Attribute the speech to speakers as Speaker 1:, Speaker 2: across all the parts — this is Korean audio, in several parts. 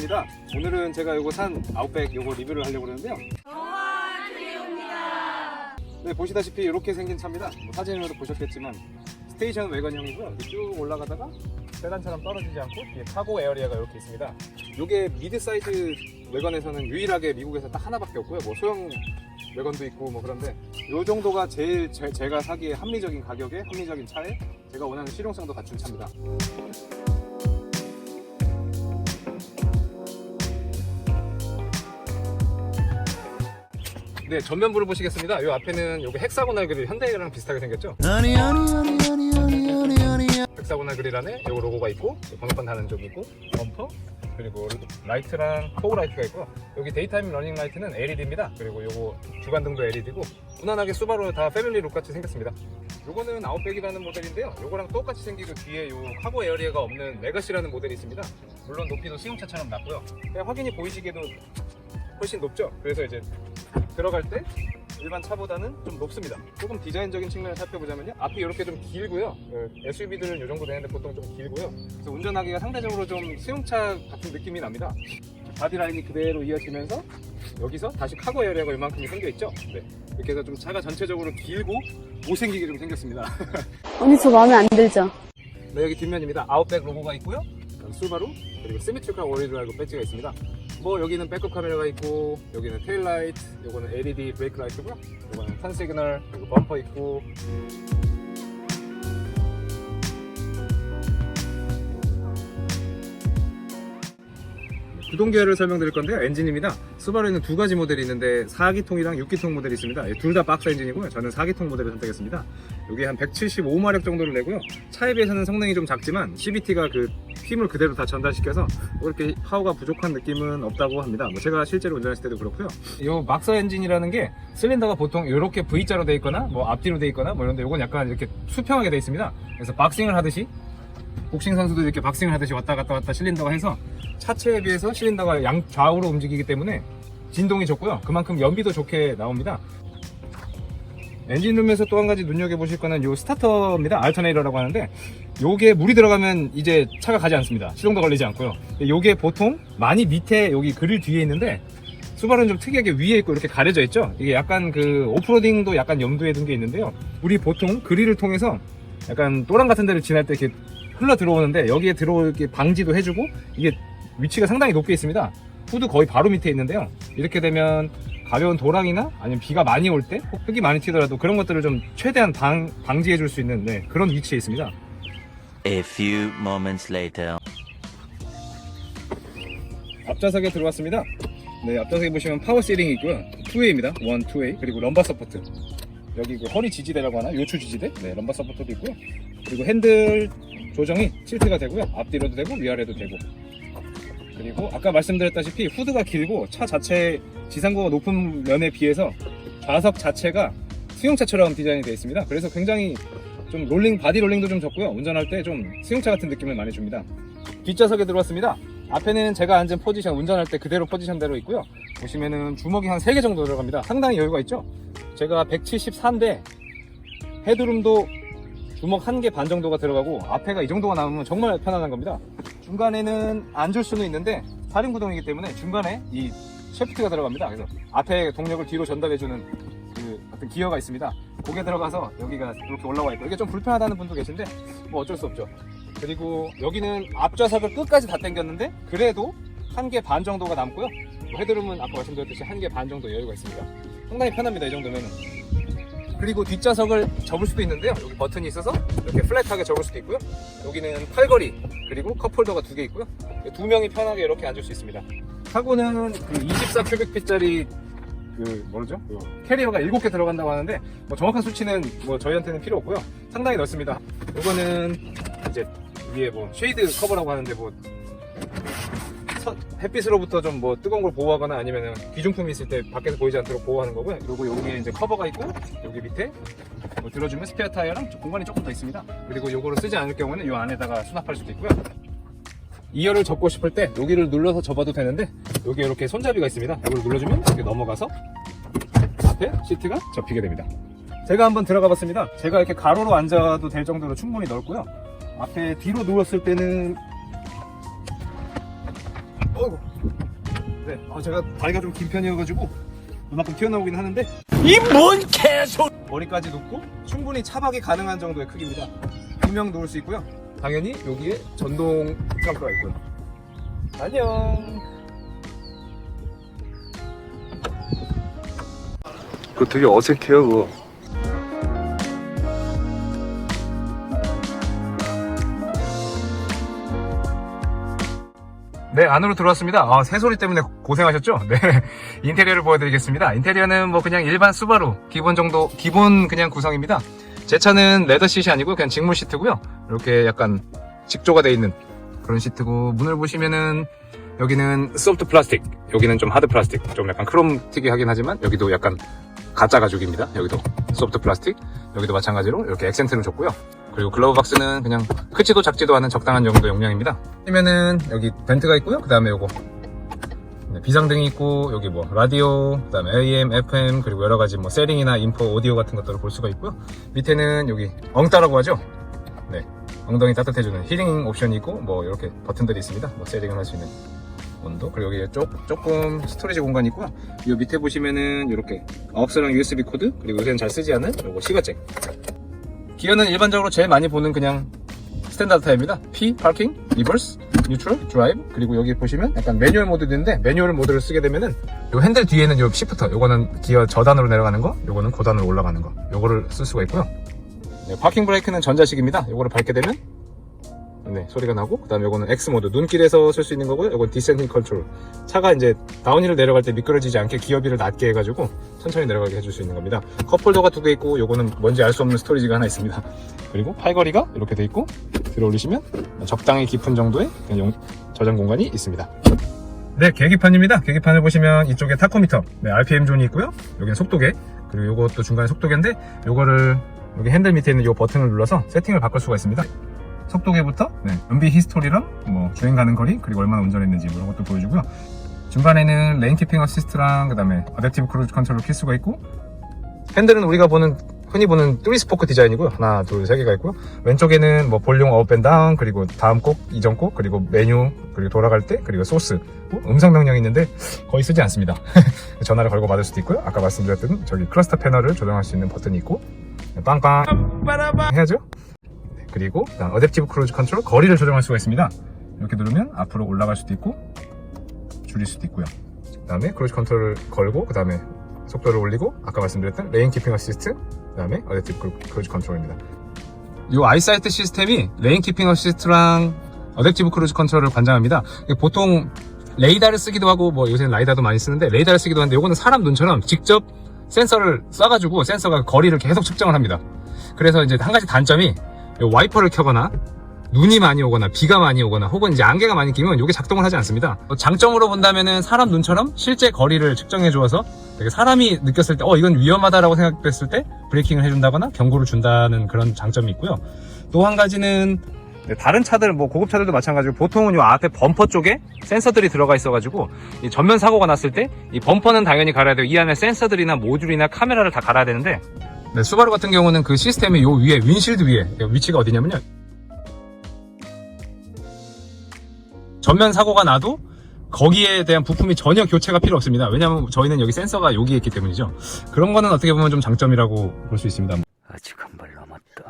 Speaker 1: 반갑습니다. 오늘은 제가 요거 산 아웃백 요거 리뷰를 하려고 그러는데요. 네, 보시다시피 이렇게 생긴 차입니다. 뭐 사진으로도 보셨겠지만 스테이션 웨건형이고요. 쭉 올라가다가 세단처럼 떨어지지 않고 뒤에 카고 에어리어가 이렇게 있습니다. 요게 미드 사이즈 웨건에서는 유일하게 미국에서 딱 하나밖에 없고요. 뭐 소형 웨건도 있고 뭐 그런데 요 정도가 제일 제가 사기에 합리적인 가격에 합리적인 차에 제가 원하는 실용성도 갖춘 차입니다. 네, 전면부를 보시겠습니다. 요 앞에는 요게 헥사고널 그릴, 현대랑 비슷하게 생겼죠? 헥사고널 그릴 안에 요 로고가 있고 번호판 다는 쪽이 있고 범퍼 그리고 라이트랑 포그 라이트가 있고요. 여기 데이타임 러닝 라이트는 LED입니다. 그리고 요거 주간등도 LED고 무난하게 수바루 다 패밀리 룩 같이 생겼습니다. 요거는 아웃백이라는 모델인데요. 요거랑 똑같이 생기고 뒤에 요 카고 에어리어가 없는 레거시라는 모델이 있습니다. 물론 높이도 승용차처럼 낮고요. 그냥 확연히 보이시기에도 훨씬 높죠. 그래서 이제 들어갈 때 일반 차보다는 좀 높습니다. 조금 디자인적인 측면을 살펴보자면요, 앞이 이렇게 좀 길고요. SUV들은 이 정도 되는데 보통 좀 길고요. 그래서 운전하기가 상대적으로 좀 수용차 같은 느낌이 납니다. 바디라인이 그대로 이어지면서 여기서 다시 카고 에어리어가 이만큼이 생겨있죠. 네. 이렇게 해서 좀 차가 전체적으로 길고 못생기게 좀 생겼습니다.
Speaker 2: 언니 저 마음에 안 들죠?
Speaker 1: 네, 여기 뒷면입니다. 아웃백 로고가 있고요. 수바루 그리고 시메트리컬 오리지널 배지가 있습니다. 뭐 여기는 백업 카메라가 있고 여기는 테일 라이트, 요거는 LED 브레이크 라이트고요. 요거는 턴 시그널, 그리고 범퍼 있고. 구동계열을 설명드릴 건데요. 엔진입니다. 수바루에는 두 가지 모델이 있는데 4기통이랑 6기통 모델이 있습니다. 둘 다 박스 엔진이고요. 저는 4기통 모델을 선택했습니다. 여기 한 175마력 정도를 내고요. 차에 비해서는 성능이 좀 작지만 CVT가 그 힘을 그대로 다 전달시켜서 이렇게 파워가 부족한 느낌은 없다고 합니다. 뭐 제가 실제로 운전했을 때도 그렇고요. 이 막서 엔진이라는 게 실린더가 보통 이렇게 V자로 되어 있거나 뭐 앞뒤로 되어 있거나 뭐 이런데 이건 약간 이렇게 수평하게 되어 있습니다. 그래서 박싱을 하듯이 복싱 선수도 이렇게 박싱을 하듯이 왔다 갔다 실린더가 해서 차체에 비해서 실린더가 양좌우로 움직이기 때문에 진동이 좋고요. 그만큼 연비도 좋게 나옵니다. 엔진룸에서 또 한 가지 눈여겨보실 거는 요 스타터입니다. 알터네이터라고 하는데 요게 물이 들어가면 이제 차가 가지 않습니다. 시동도 걸리지 않고요. 요게 보통 많이 밑에 여기 그릴 뒤에 있는데 수바루는 좀 특이하게 위에 있고 이렇게 가려져 있죠. 이게 약간 그 오프로딩도 약간 염두에 둔 게 있는데요. 우리 보통 그릴을 통해서 약간 또랑 같은 데를 지날 때 이렇게 흘러 들어오는데 여기에 들어오게 방지도 해주고 이게 위치가 상당히 높게 있습니다. 후드 거의 바로 밑에 있는데요. 이렇게 되면 가벼운 도랑이나 아니면 비가 많이 올 때 흙이 많이 튀더라도 그런 것들을 좀 최대한 방지해 줄 수 있는 그런 위치에 있습니다.
Speaker 3: A few moments later.
Speaker 1: 앞좌석에 들어왔습니다. 네, 앞좌석에 보시면 파워 시링이 있고요. 2웨이입니다. 1, 2웨이. 그리고 럼버 서포트. 여기 그 허리 지지대라고 하나? 요추 지지대? 네, 럼버 서포트도 있고요. 그리고 핸들 조정이 틸트가 되고요. 앞뒤로도 되고 위아래도 되고. 그리고 아까 말씀드렸다시피 후드가 길고 차 자체 지상고가 높은 면에 비해서 좌석 자체가 수용차처럼 디자인이 되어 있습니다. 그래서 굉장히 좀 바디 롤링도 좀 적고요. 운전할 때 좀 수용차 같은 느낌을 많이 줍니다. 뒷좌석에 들어왔습니다. 앞에는 제가 앉은 포지션, 운전할 때 그대로 포지션대로 있고요. 보시면은 주먹이 한 3개 정도 들어갑니다. 상당히 여유가 있죠. 제가 174인데 헤드룸도 주먹 1개 반 정도가 들어가고 앞에가 이 정도가 나오면 정말 편안한 겁니다. 중간에는 앉을 수는 있는데 4륜 구동이기 때문에 중간에 이 셰프트가 들어갑니다. 그래서 앞에 동력을 뒤로 전달해주는 그 어떤 기어가 있습니다. 그게 들어가서 여기가 이렇게 올라와 있고 이게 좀 불편하다는 분도 계신데 뭐 어쩔 수 없죠. 그리고 여기는 앞좌석을 끝까지 다 당겼는데 그래도 1개 반 정도가 남고요. 헤드룸은 아까 말씀드렸듯이 1개 반 정도 여유가 있습니다. 상당히 편합니다. 이 정도면은. 그리고 뒷좌석을 접을 수도 있는데요. 여기 버튼이 있어서 이렇게 플랫하게 접을 수도 있고요. 여기는 팔걸이 그리고 컵홀더가 2개 있고요. 2명이 편하게 이렇게 앉을 수 있습니다. 카고는 그 24 큐빅핏짜리 뭐죠? 캐리어가 7개 들어간다고 하는데 뭐 정확한 수치는 뭐 저희한테는 필요 없고요. 상당히 넓습니다. 이거는 이제 위에 뭐 쉐이드 커버라고 하는데 뭐 햇빛으로부터 좀 뭐 뜨거운 걸 보호하거나 아니면은 귀중품이 있을 때 밖에서 보이지 않도록 보호하는 거고요. 그리고 여기에 이제 커버가 있고 여기 밑에 뭐 들어주면 스페어 타이어랑 공간이 조금 더 있습니다. 그리고 요거를 쓰지 않을 경우는 이 안에다가 수납할 수도 있고요. 2열을 접고 싶을 때 여기를 눌러서 접어도 되는데 여기 이렇게 손잡이가 있습니다. 이걸 눌러주면 이렇게 넘어가서 앞에 시트가 접히게 됩니다. 제가 한번 들어가 봤습니다. 제가 이렇게 가로로 앉아도 될 정도로 충분히 넓고요. 앞에 뒤로 누웠을 때는 네, 제가 다리가 좀 긴 편이어가지고 이만큼 튀어나오긴 하는데
Speaker 3: 이 뭔 개소!
Speaker 1: 머리까지 놓고 충분히 차박이 가능한 정도의 크기입니다. 2명 놓을 수 있고요. 당연히 여기에 전동 트렁크가 있고요. 안녕.
Speaker 4: 그거 되게 어색해요, 그거.
Speaker 1: 네, 안으로 들어왔습니다. 새소리 때문에 고생하셨죠? 네, 인테리어를 보여드리겠습니다. 인테리어는 뭐 그냥 일반 수바루 기본 그냥 구성입니다. 제 차는 레더 시트이 아니고 그냥 직물 시트고요. 이렇게 약간 직조가 되어 있는 그런 시트고, 문을 보시면은 여기는 소프트 플라스틱, 여기는 좀 하드 플라스틱, 좀 약간 크롬 튀기하긴 하지만 여기도 약간 가짜 가죽입니다. 여기도 소프트 플라스틱, 여기도 마찬가지로 이렇게 액센트를 줬고요. 그리고 글러브 박스는 그냥 크지도 작지도 않은 적당한 정도 용량입니다. 그러면은 여기 벤트가 있고요. 그 다음에 요거 비상등이 있고, 여기 뭐 라디오, 그 다음에 AM, FM, 그리고 여러 가지 뭐 세링이나 인포, 오디오 같은 것들을 볼 수가 있고요. 밑에는 여기 엉따라고 하죠. 네, 엉덩이 따뜻해주는 힐링 옵션이 있고, 뭐 이렇게 버튼들이 있습니다. 뭐 세링을 할 수 있는 온도. 그리고 여기에 조금 스토리지 공간이 있고요. 이 밑에 보시면은 이렇게 AUX랑 USB 코드, 그리고 요새는 잘 쓰지 않은 요거 시가잭. 기어는 일반적으로 제일 많이 보는 그냥 스탠다드 타입입니다. P, 파킹, 리버스, 뉴트럴, 드라이브. 그리고 여기 보시면 약간 매뉴얼 모드도 있는데, 매뉴얼 모드를 쓰게 되면은 요 핸들 뒤에는 요 시프터, 요거는 기어 저단으로 내려가는 거, 요거는 고단으로 올라가는 거, 요거를 쓸 수가 있고요. 네, 파킹 브레이크는 전자식입니다. 요거를 밟게 되면 네, 소리가 나고, 그 다음에 요거는 X 모드, 눈길에서 쓸 수 있는 거고요. 요건 디센딩 컨트롤. 차가 이제 다운힐을 내려갈 때 미끄러지지 않게 기어비를 낮게 해가지고 천천히 내려가게 해줄 수 있는 겁니다. 컵홀더가 2개 있고, 요거는 뭔지 알 수 없는 스토리지가 하나 있습니다. 그리고 팔걸이가 이렇게 돼 있고, 들어 올리시면 적당히 깊은 정도의 저장 공간이 있습니다. 네, 계기판입니다. 계기판을 보시면 이쪽에 타코미터, 네, RPM 존이 있고요. 여기는 속도계, 그리고 요것도 중간에 속도계인데, 요거를 여기 핸들 밑에 있는 요 버튼을 눌러서 세팅을 바꿀 수가 있습니다. 속도계부터 연비 히스토리랑 뭐 주행 가는 거리, 그리고 얼마나 운전했는지 뭐 이런 것도 보여주고요. 중간에는 레인 키핑 어시스트랑, 그 다음에 어댑티브 크루즈 컨트롤을 킬 수가 있고, 핸들은 우리가 흔히 보는 3스포크 디자인이고요. 하나, 둘, 세 개가 있고요. 왼쪽에는 뭐 볼륨 업 앤 다운, 그리고 다음 곡, 이전 곡, 그리고 메뉴, 그리고 돌아갈 때, 그리고 소스, 음성 명령이 있는데 거의 쓰지 않습니다. 전화를 걸고 받을 수도 있고요. 아까 말씀드렸던 저기 클러스터 패널을 조정할 수 있는 버튼이 있고, 빵빵 해야죠. 그리고 어댑티브 크루즈 컨트롤, 거리를 조정할 수가 있습니다. 이렇게 누르면 앞으로 올라갈 수도 있고 줄일 수도 있고요. 그 다음에 크루즈 컨트롤을 걸고, 그 다음에 속도를 올리고, 아까 말씀드렸던 레인 키핑 어시스트, 그 다음에 어댑티브 크루즈 컨트롤입니다. 이 아이사이트 시스템이 레인 키핑 어시스트랑 어댑티브 크루즈 컨트롤을 관장합니다. 보통 레이더를 쓰기도 하고, 뭐 요새는 라이다도 많이 쓰는데 레이더를 쓰기도 하는데, 요거는 사람 눈처럼 직접 센서를 쏴가지고 센서가 거리를 계속 측정을 합니다. 그래서 이제 한 가지 단점이, 와이퍼를 켜거나 눈이 많이 오거나 비가 많이 오거나 혹은 이제 안개가 많이 끼면 이게 작동을 하지 않습니다. 장점으로 본다면은 사람 눈처럼 실제 거리를 측정해 주어서 사람이 느꼈을 때 이건 위험하다라고 생각했을 때 브레이킹을 해준다거나 경고를 준다는 그런 장점이 있고요. 또 한 가지는 다른 차들, 뭐 고급 차들도 마찬가지고, 보통은 이 앞에 범퍼 쪽에 센서들이 들어가 있어가지고 이 전면 사고가 났을 때 이 범퍼는 당연히 갈아야 되고, 이 안에 센서들이나 모듈이나 카메라를 다 갈아야 되는데, 네, 수바루 같은 경우는 그 시스템이 요 위에, 윈실드 위에, 위치가 어디냐면요, 전면 사고가 나도 거기에 대한 부품이 전혀 교체가 필요 없습니다. 왜냐하면 저희는 여기 센서가 여기에 있기 때문이죠. 그런 거는 어떻게 보면 좀 장점이라고 볼 수 있습니다.
Speaker 3: 아직 한 발 남았다.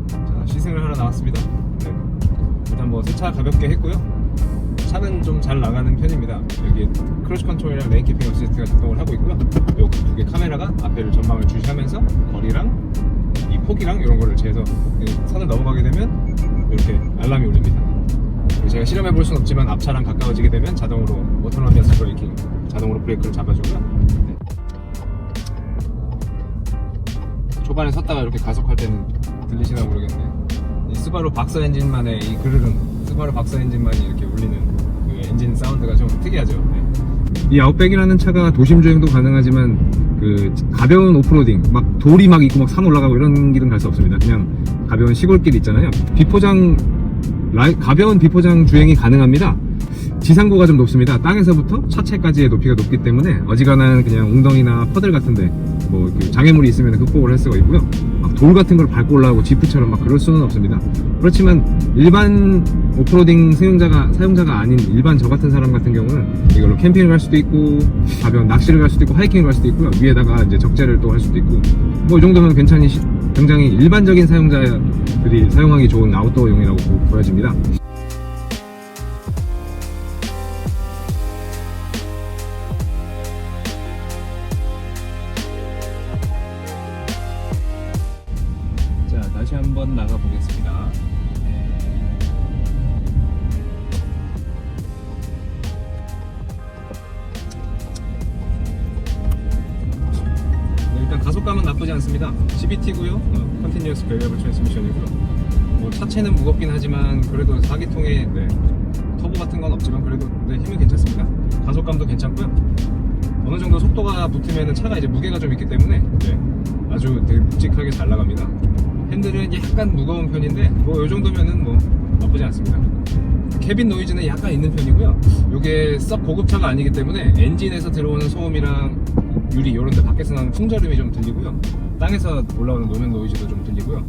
Speaker 1: 자, 시승을 하러 나왔습니다. 네. 일단 뭐 세차 가볍게 했고요. 차는 좀 잘 나가는 편입니다. 여기 크루즈 컨트롤이랑 레인 키핑 어시스트가 작동을 하고 있고요. 요 두 개 카메라가 앞에를 전망을 주시하면서 거리랑 이 폭이랑 이런 거를 재서 선을 넘어가게 되면 이렇게 알람이 울립니다. 제가 실험해 볼 수는 없지만 앞차랑 가까워지게 되면 자동으로 오토노미어스 브레이킹, 자동으로 브레이크를 잡아주고요. 네. 초반에 섰다가 이렇게 가속할 때는 들리시나 모르겠네. 이 스바루 박서 엔진만의 이 그르릉, 스바루 박서 엔진만이 이렇게 울리는 그 엔진 사운드가 좀 특이하죠. 네. 이 아웃백이라는 차가 도심 주행도 가능하지만 그 가벼운 오프로딩, 막 돌이 막 있고 막 산 올라가고 이런 길은 갈 수 없습니다. 그냥 가벼운 시골길 있잖아요. 가벼운 비포장 주행이 가능합니다. 지상고가 좀 높습니다. 땅에서부터 차체까지의 높이가 높기 때문에 어지간한 그냥 웅덩이나 퍼들 같은데 뭐 장애물이 있으면 극복을 할 수가 있고요. 막 돌 같은 걸 밟고 올라가고 지프처럼 막 그럴 수는 없습니다. 그렇지만 일반 오프로딩 사용자가 아닌 일반 저 같은 사람 같은 경우는 이걸로 캠핑을 갈 수도 있고 가벼운 낚시를 갈 수도 있고 하이킹을 갈 수도 있고요. 위에다가 이제 적재를 또 할 수도 있고 뭐 이 정도면 굉장히 일반적인 사용자들이 사용하기 좋은 아웃도어용이라고 보여집니다. 자, 다시 한번 나가 보겠습니다. 일단 가속감은 나쁘지 않습니다. CVT고요. Continuous Variable Transmission이고요. 뭐 차체는 무겁긴 하지만 그래도 4기통에 터보 같은 건 없지만 그래도 힘은 괜찮습니다. 가속감도 괜찮고요. 어느 정도 속도가 붙으면 차가 이제 무게가 좀 있기 때문에 아주 되게 묵직하게 잘 나갑니다. 핸들은 약간 무거운 편인데 뭐 이 정도면은 뭐 나쁘지 않습니다. 캐빈 노이즈는 약간 있는 편이고요. 이게 썩 고급차가 아니기 때문에 엔진에서 들어오는 소음이랑 유리 이런 데 밖에서 나는 풍절음이 좀 들리고요. 땅에서 올라오는 노면 노이즈도 좀 들리고요.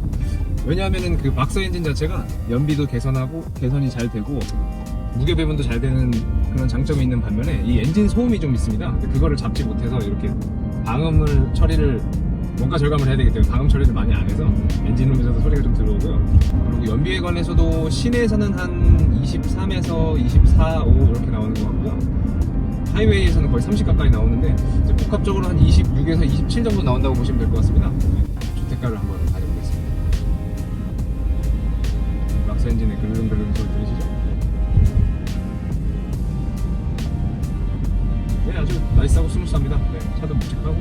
Speaker 1: 왜냐하면은 그 박스 엔진 자체가 연비도 개선이 잘 되고 무게 배분도 잘 되는 그런 장점이 있는 반면에 이 엔진 소음이 좀 있습니다. 그거를 잡지 못해서 이렇게 방음을 처리를 원가 절감을 해야 되기 때문에 방음 처리를 많이 안 해서 엔진룸에서도 소리가 좀 들어오고요. 그리고 연비에 관해서도 시내에서는 한 23에서 24, 5 이렇게 나오는 것 같고요. 하이웨이에서는 거의 30 가까이 나오는데 이제 복합적으로 한 26에서 27 정도 나온다고 보시면 될 것 같습니다. 주택가를 한번 다녀보겠습니다. 박스 엔진의 글름글름 소리 들리시죠? 네, 아주 나이스하고 스무스합니다. 차도 묵직하고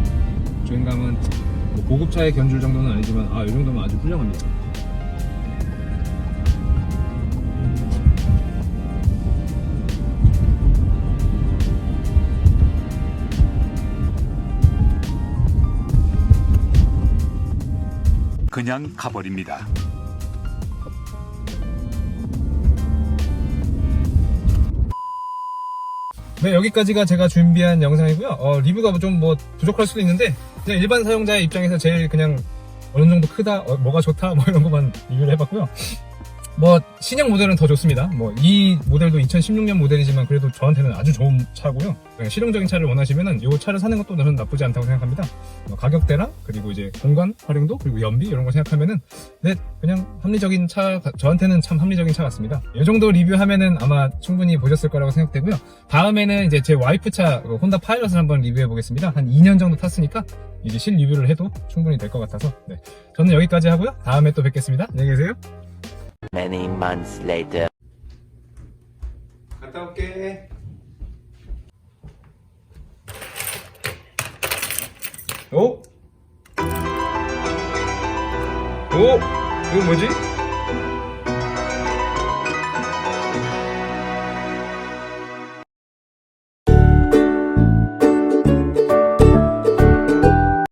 Speaker 1: 주행감은 뭐 고급차의 견줄 정도는 아니지만 이 정도면 아주 훌륭합니다.
Speaker 3: 그냥 가버립니다.
Speaker 1: 네, 여기까지가 제가 준비한 영상이고요. 리뷰가 좀 뭐 부족할 수도 있는데 그냥 일반 사용자의 입장에서 제일 그냥 어느 정도 크다, 뭐가 좋다, 뭐 이런 것만 리뷰를 해봤고요. 뭐 신형 모델은 더 좋습니다. 뭐 이 모델도 2016년 모델이지만 그래도 저한테는 아주 좋은 차고요. 실용적인 차를 원하시면은 이 차를 사는 것도 저는 나쁘지 않다고 생각합니다. 가격대랑 그리고 이제 공간 활용도 그리고 연비 이런 거 생각하면은 그냥 합리적인 차, 저한테는 참 합리적인 차 같습니다. 이 정도 리뷰하면은 아마 충분히 보셨을 거라고 생각되고요. 다음에는 이제 제 와이프 차 혼다 파일럿을 한번 리뷰해 보겠습니다. 한 2년 정도 탔으니까 이제 실 리뷰를 해도 충분히 될 것 같아서 저는 여기까지 하고요. 다음에 또 뵙겠습니다. 안녕히 계세요.
Speaker 5: Many months later.
Speaker 1: 갔다 올게. 오? 이거 뭐지?